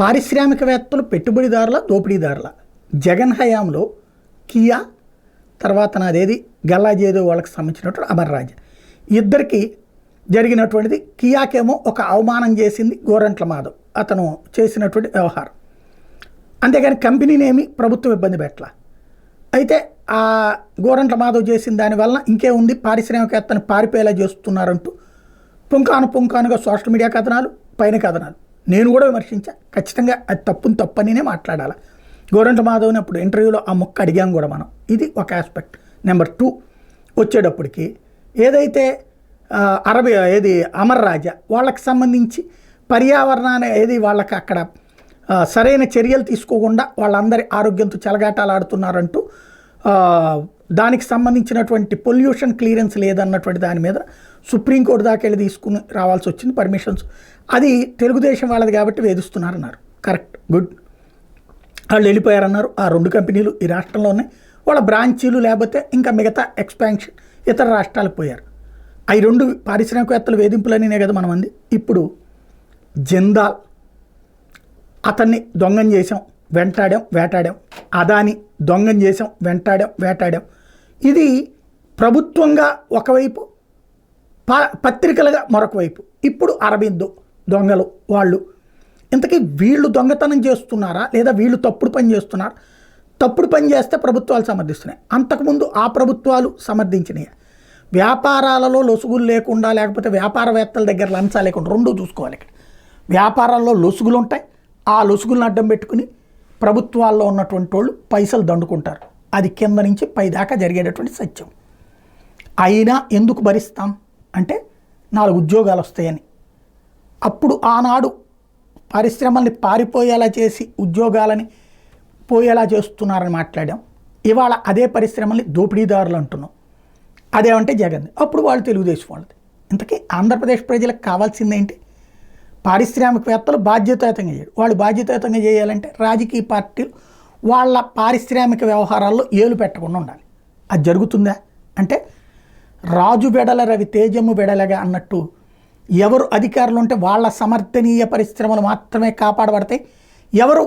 పారిశ్రామికవేత్తలు పెట్టుబడిదారుల దోపిడీదారుల జగన్ హయాంలో కియా తర్వాత నాదేది గల్లాజేదో వాళ్ళకి సంబంధించినటువంటి అమర్ రాజా ఇద్దరికి జరిగినటువంటిది కియాకేమో ఒక అవమానం చేసింది గోరంట్ల మాధవ్ అతను చేసినటువంటి వ్యవహారం. అంతేగాని కంపెనీనేమి ప్రభుత్వం ఇబ్బంది పెట్టాల. అయితే ఆ గోరంట్ల మాధవ్ చేసిన దానివల్ల ఇంకేముంది, పారిశ్రామికవేత్తను పారిపోయేలా చేస్తున్నారంటూ పుంకానుగా సోషల్ మీడియా కథనాలు, పైన కథనాలు నేను కూడా విమర్శించా. ఖచ్చితంగా అది తప్పనినే మాట్లాడాలి. గోరంట్ల మాధవ్ని అప్పుడు ఇంటర్వ్యూలో ఆ మొక్క అడిగాం కూడా మనం. ఇది ఒక ఆస్పెక్ట్. నెంబర్ 2 వచ్చేటప్పటికి ఏదైతే అమర్ రాజా వాళ్ళకి సంబంధించి పర్యావరణాన్ని వాళ్ళకి అక్కడ సరైన చర్యలు తీసుకోకుండా వాళ్ళందరి ఆరోగ్యంతో చెలగాటాలాడుతున్నారంటూ దానికి సంబంధించినటువంటి పొల్యూషన్ క్లియరెన్స్ లేదన్నటువంటి దాని మీద సుప్రీంకోర్టు దాకా వెళ్ళి తీసుకుని రావాల్సి వచ్చింది పర్మిషన్స్. అది తెలుగుదేశం వాళ్ళది కాబట్టి వేధిస్తున్నారన్నారు. Correct, good. వాళ్ళు వెళ్ళిపోయారన్నారు. ఆ 2 కంపెనీలు ఈ రాష్ట్రంలో ఉన్నాయి. వాళ్ళ బ్రాంచీలు లేకపోతే ఇంకా మిగతా ఎక్స్పాన్షన్ ఇతర రాష్ట్రాలకు పోయారు. అవి 2 పారిశ్రామికవేత్తల వేధింపులనే కదా మనం అంది. ఇప్పుడు జిందాల్ అతన్ని దొంగం చేసాం, వేటాడాం. అదాని దొంగం చేసాం, వేటాడాం. ఇది ప్రభుత్వంగా ఒకవైపు, పత్రికలుగా మరొక వైపు. ఇప్పుడు అరబిందో దొంగలు వాళ్ళు. ఇంతకీ వీళ్ళు దొంగతనం చేస్తున్నారా లేదా వీళ్ళు తప్పుడు పని చేస్తున్నారా? తప్పుడు పని చేస్తే ప్రభుత్వాలు సమర్థిస్తున్నాయి. అంతకుముందు ఆ ప్రభుత్వాలు సమర్థించినాయి. వ్యాపారాలలో లొసుగులు లేకుండా లేకపోతే వ్యాపారవేత్తల దగ్గర లంచాలు లేకుండా 2 చూసుకోవాలి. ఇక్కడ వ్యాపారాల్లో లొసుగులు ఉంటాయి. ఆ లొసుగులను అడ్డం పెట్టుకుని ప్రభుత్వాల్లో ఉన్నటువంటి వాళ్ళు పైసలు దండుకుంటారు. అది కింద నుంచి పై దాకా జరిగేటటువంటి సత్యం. అయినా ఎందుకు భరిస్తాం అంటే 4 ఉద్యోగాలు వస్తాయని. అప్పుడు ఆనాడు పరిశ్రమల్ని పారిపోయేలా చేసి ఉద్యోగాలని పోయేలా చేస్తున్నారని మాట్లాడాం. ఇవాళ అదే పరిశ్రమల్ని దోపిడీదారులు అంటున్నాం. అదేమంటే జగన్. అప్పుడు వాళ్ళు తెలుగుదేశం వాళ్ళది. ఇంతకీ ఆంధ్రప్రదేశ్ ప్రజలకు కావాల్సిందేంటి? పారిశ్రామికవేత్తలు బాధ్యతాయుతంగా చేయరు. వాళ్ళు బాధ్యతాయుతంగా చేయాలంటే రాజకీయ పార్టీలు వాళ్ళ పారిశ్రామిక వ్యవహారాల్లో ఏలు పెట్టకుండా ఉండాలి. అది జరుగుతుందా అంటే రాజు బెడల రవి తేజము బెడలగా అన్నట్టు ఎవరు అధికారులు ఉంటే వాళ్ళ సమర్థనీయ పరిశ్రమలు మాత్రమే కాపాడబడతాయి. ఎవరు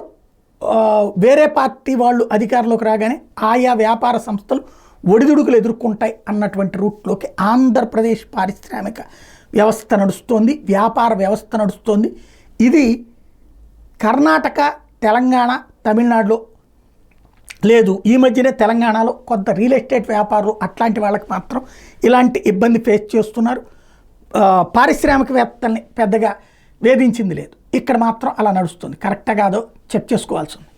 వేరే పార్టీ వాళ్ళు అధికారంలోకి రాగానే ఆయా వ్యాపార సంస్థలు ఒడిదుడుకులు ఎదుర్కొంటాయి అన్నటువంటి రూట్లోకి ఆంధ్రప్రదేశ్ పారిశ్రామిక వ్యవస్థ నడుస్తోంది, వ్యాపార వ్యవస్థ నడుస్తోంది. ఇది కర్ణాటక, తెలంగాణ, తమిళనాడులో లేదు. ఈ మధ్యనే తెలంగాణలో కొంత రియల్ ఎస్టేట్ వ్యాపారులు అట్లాంటి వాళ్ళకి మాత్రం ఇలాంటి ఇబ్బంది ఫేస్ చేస్తున్నారు. పారిశ్రామికవేత్తల్ని పెద్దగా వేధించింది లేదు. ఇక్కడ మాత్రం అలా నడుస్తుంది. కరెక్టా కాదో చెక్ చేసుకోవాల్సి ఉంది.